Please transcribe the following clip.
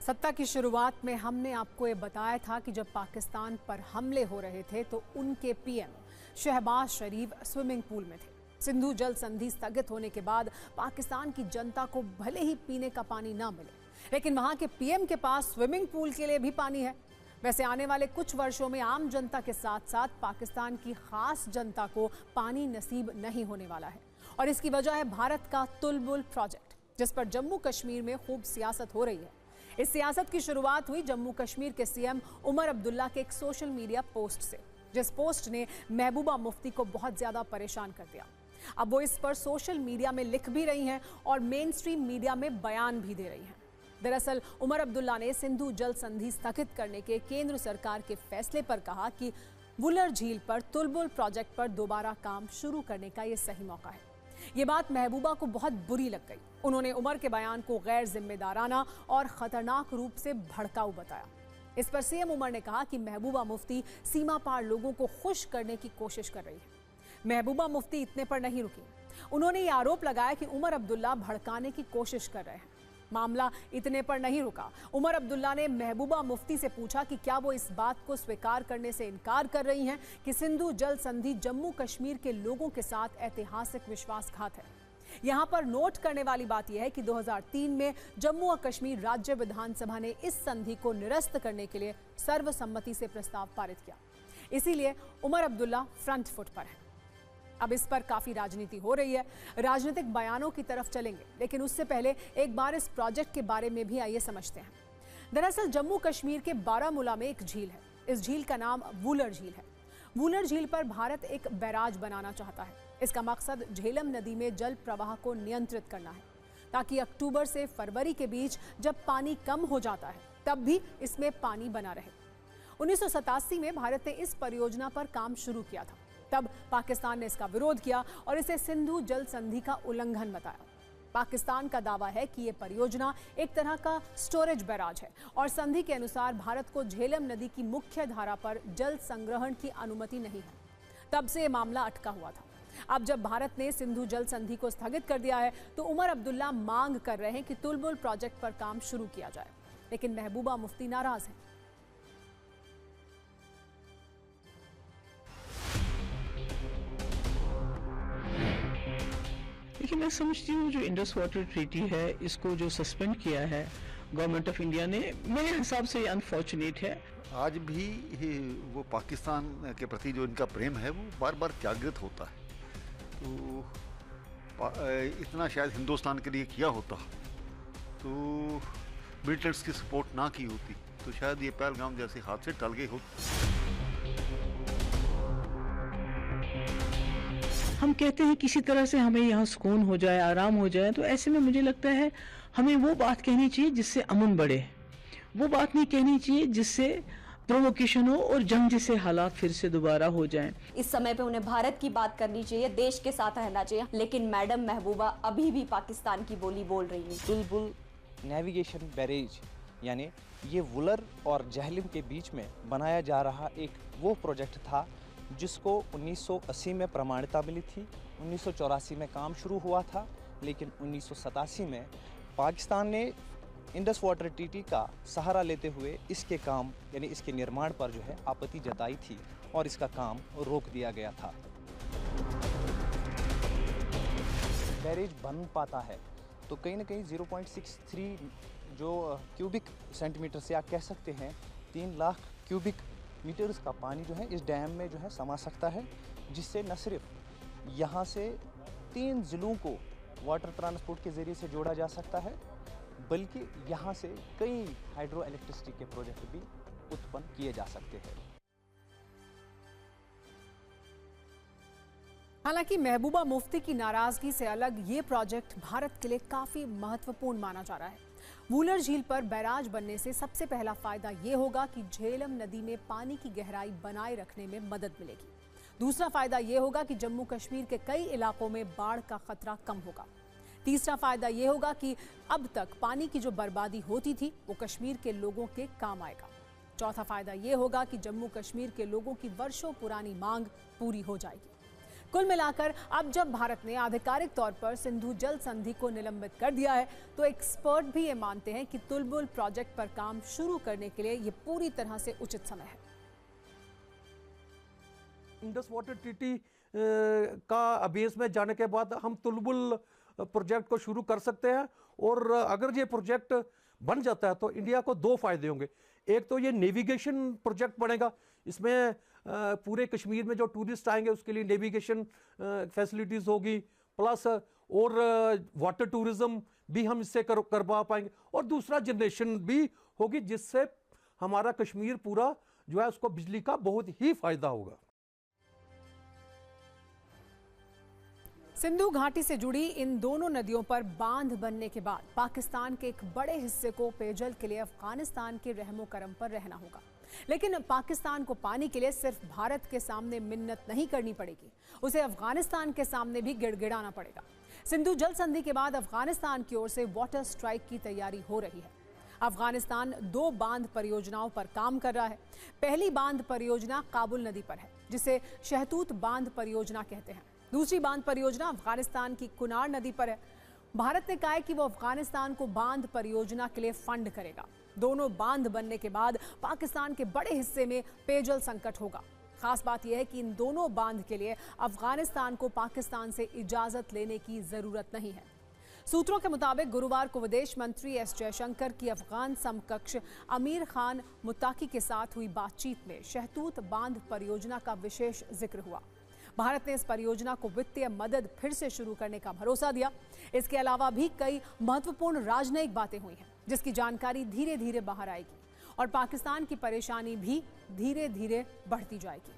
सत्ता की शुरुआत में हमने आपको ये बताया था कि जब पाकिस्तान पर हमले हो रहे थे तो उनके पीएम शहबाज शरीफ स्विमिंग पूल में थे। सिंधु जल संधि स्थगित होने के बाद पाकिस्तान की जनता को भले ही पीने का पानी ना मिले, लेकिन वहां के पीएम के पास स्विमिंग पूल के लिए भी पानी है। वैसे आने वाले कुछ वर्षों में आम जनता के साथ साथ पाकिस्तान की खास जनता को पानी नसीब नहीं होने वाला है, और इसकी वजह है भारत का तुलबुल प्रोजेक्ट, जिस पर जम्मू कश्मीर में खूब सियासत हो रही है। इस सियासत की शुरुआत हुई जम्मू कश्मीर के सीएम उमर अब्दुल्ला के एक सोशल मीडिया पोस्ट से, जिस पोस्ट ने महबूबा मुफ्ती को बहुत ज्यादा परेशान कर दिया। अब वो इस पर सोशल मीडिया में लिख भी रही हैं और मेन स्ट्रीम मीडिया में बयान भी दे रही हैं। दरअसल उमर अब्दुल्ला ने सिंधु जल संधि स्थगित करने के केंद्र सरकार के फैसले पर कहा कि वुलर झील पर तुलबुल प्रोजेक्ट पर दोबारा काम शुरू करने का ये सही मौका है। ये बात महबूबा को बहुत बुरी लग गई। उन्होंने उमर के बयान को गैर जिम्मेदाराना और खतरनाक रूप से भड़काऊ बताया। इस पर सीएम उमर ने कहा कि महबूबा मुफ्ती सीमा पार लोगों को खुश करने की कोशिश कर रही है। महबूबा मुफ्ती इतने पर नहीं रुकी। उन्होंने ये आरोप लगाया कि उमर अब्दुल्ला भड़काने की कोशिश कर रहे हैं। मामला इतने पर नहीं रुका। उमर अब्दुल्ला ने महबूबा मुफ्ती से पूछा कि क्या वो इस बात को स्वीकार करने से इनकार कर रही हैं कि सिंधु जल संधि जम्मू कश्मीर के लोगों के साथ ऐतिहासिक विश्वासघात है। यहां पर नोट करने वाली बात यह है कि 2003 में जम्मू और कश्मीर राज्य विधानसभा ने इस संधि को निरस्त करने के लिए सर्वसम्मति से प्रस्ताव पारित किया। इसीलिए उमर अब्दुल्ला फ्रंट फुट पर है। अब इस पर काफी राजनीति हो रही है। राजनीतिक बयानों की तरफ चलेंगे, लेकिन उससे पहले एक बार इस प्रोजेक्ट के बारे में भी आइए समझते हैं। दरअसल जम्मू कश्मीर के बारामूला में एक झील है। इस झील का नाम वुलर झील है। वुलर झील पर भारत एक बैराज बनाना चाहता है। इसका मकसद झेलम नदी में जल प्रवाह को नियंत्रित करना है, ताकि अक्टूबर से फरवरी के बीच जब पानी कम हो जाता है तब भी इसमें पानी बना रहे। 1987 में भारत ने इस परियोजना पर काम शुरू किया था। तब पाकिस्तान ने इसका विरोध किया और इसे सिंधु जल संधि का उल्लंघन बताया। पाकिस्तान का दावा है कि यह परियोजना एक तरह का स्टोरेज बैराज है और संधि के अनुसार भारत को झेलम नदी की मुख्य धारा पर जल संग्रहण की अनुमति नहीं है। तब से यह मामला अटका हुआ था। अब जब भारत ने सिंधु जल संधि को स्थगित कर दिया है तो उमर अब्दुल्ला मांग कर रहे हैं कि तुलबुल प्रोजेक्ट पर काम शुरू किया जाए, लेकिन महबूबा मुफ्ती नाराज हैं। लेकिन मैं समझती हूँ जो इंडस वाटर ट्रीटी है, इसको जो सस्पेंड किया है गवर्नमेंट ऑफ इंडिया ने, मेरे हिसाब से अनफॉर्चुनेट है। आज भी वो पाकिस्तान के प्रति जो इनका प्रेम है वो बार बार जागृत होता है। तो इतना शायद हिंदुस्तान के लिए किया होता तो मिलिटेंट्स की सपोर्ट ना की होती तो शायद ये पहलगाम जैसे हादसे टल गए होते। हम कहते हैं किसी तरह से हमें यहाँ सुकून हो जाए, आराम हो जाए, तो ऐसे में मुझे लगता है हमें वो बात कहनी चाहिए जिससे अमन बढ़े। वो बात नहीं कहनी चाहिए जिससे प्रोवोकेशन हो और जंग जैसे हालात फिर से दोबारा हो जाएं। इस समय पे उन्हें भारत की बात करनी चाहिए, देश के साथ रहना चाहिए, लेकिन मैडम महबूबा अभी भी पाकिस्तान की बोली बोल रही है। तुलबुल नेविगेशन बैरेज यानी ये वुलर और झेलम के बीच में बनाया जा रहा एक वो प्रोजेक्ट था जिसको 1980 में प्रमाणिता मिली थी। 1984 में काम शुरू हुआ था, लेकिन 1987 में पाकिस्तान ने इंडस वाटर ट्रीटी का सहारा लेते हुए इसके काम यानी इसके निर्माण पर जो है आपत्ति जताई थी और इसका काम रोक दिया गया था। बैरेज बन पाता है तो कहीं ना कहीं 0.63 जो क्यूबिक सेंटीमीटर से आप कह सकते हैं 3 लाख क्यूबिक मीटर्स का पानी जो है इस डैम में जो है समा सकता है, जिससे न सिर्फ यहाँ से 3 ज़िलों को वाटर ट्रांसपोर्ट के ज़रिए से जोड़ा जा सकता है, बल्कि यहाँ से कई हाइड्रो इलेक्ट्रिसिटी के प्रोजेक्ट भी उत्पन्न किए जा सकते हैं। हालांकि महबूबा मुफ्ती की नाराजगी से अलग ये प्रोजेक्ट भारत के लिए काफी महत्वपूर्ण माना जा रहा है। वुलर झील पर बैराज बनने से सबसे पहला फायदा ये होगा कि झेलम नदी में पानी की गहराई बनाए रखने में मदद मिलेगी। दूसरा फायदा ये होगा कि जम्मू कश्मीर के कई इलाकों में बाढ़ का खतरा कम होगा। तीसरा फायदा ये होगा कि अब तक पानी की जो बर्बादी होती थी वो कश्मीर के लोगों के काम आएगा। चौथा फायदा ये होगा कि जम्मू कश्मीर के लोगों की वर्षों पुरानी मांग पूरी हो जाएगी। कुल मिलाकर अब जब भारत ने आधिकारिक तौर पर सिंधु जल संधि को निलंबित कर दिया है, तो एक्सपर्ट भी ये मानते हैं कि तुलबुल प्रोजेक्ट पर काम शुरू करने के लिए ये पूरी तरह से उचित समय है। इंडस वाटर ट्रीटी का अभ्यास में जाने के बाद हम तुलबुल प्रोजेक्ट को शुरू कर सकते हैं, और अगर ये प्रोजेक्ट बन जाता है तो इंडिया को दो फायदे होंगे। एक तो ये नेविगेशन प्रोजेक्ट बनेगा, इसमें पूरे कश्मीर में जो टूरिस्ट आएंगे उसके लिए नेविगेशन फैसिलिटीज होगी, प्लस और वाटर टूरिज्म भी हम इससे करवा पाएंगे, और दूसरा जनरेशन भी होगी जिससे हमारा कश्मीर पूरा जो है उसको बिजली का बहुत ही फायदा होगा। सिंधु घाटी से जुड़ी इन दोनों नदियों पर बांध बनने के बाद पाकिस्तान के एक बड़े हिस्से को पेयजल के लिए अफगानिस्तान के रहमो करम पर रहना होगा। लेकिन पाकिस्तान को पानी के लिए सिर्फ भारत के सामने मिन्नत नहीं करनी पड़ेगी, उसे अफगानिस्तान के सामने भी गिड़गिड़ाना पड़ेगा। सिंधु जल संधि के बाद अफगानिस्तान की ओर से वाटर स्ट्राइक की तैयारी हो रही है। अफगानिस्तान 2 बांध परियोजनाओं पर काम कर रहा है। पहली बांध परियोजना काबुल नदी पर है, जिसे शहतूत बांध परियोजना कहते हैं। दूसरी बांध परियोजना अफगानिस्तान की कुनार नदी पर है। भारत ने कहा है कि वो अफगानिस्तान को बांध परियोजना के लिए फंड करेगा। दोनों बांध बनने के बाद पाकिस्तान के बड़े हिस्से में पेयजल संकट होगा। खास बात यह है कि इन दोनों बांध के लिए अफगानिस्तान को पाकिस्तान से इजाजत लेने की जरूरत नहीं है। सूत्रों के मुताबिक गुरुवार को विदेश मंत्री एस जयशंकर की अफगान समकक्ष अमीर खान मुत्ताकी के साथ हुई बातचीत में शहतूत बांध परियोजना का विशेष जिक्र हुआ। भारत ने इस परियोजना को वित्तीय मदद फिर से शुरू करने का भरोसा दिया। इसके अलावा भी कई महत्वपूर्ण राजनयिक बातें हुई हैं, जिसकी जानकारी धीरे धीरे बाहर आएगी और पाकिस्तान की परेशानी भी धीरे धीरे बढ़ती जाएगी।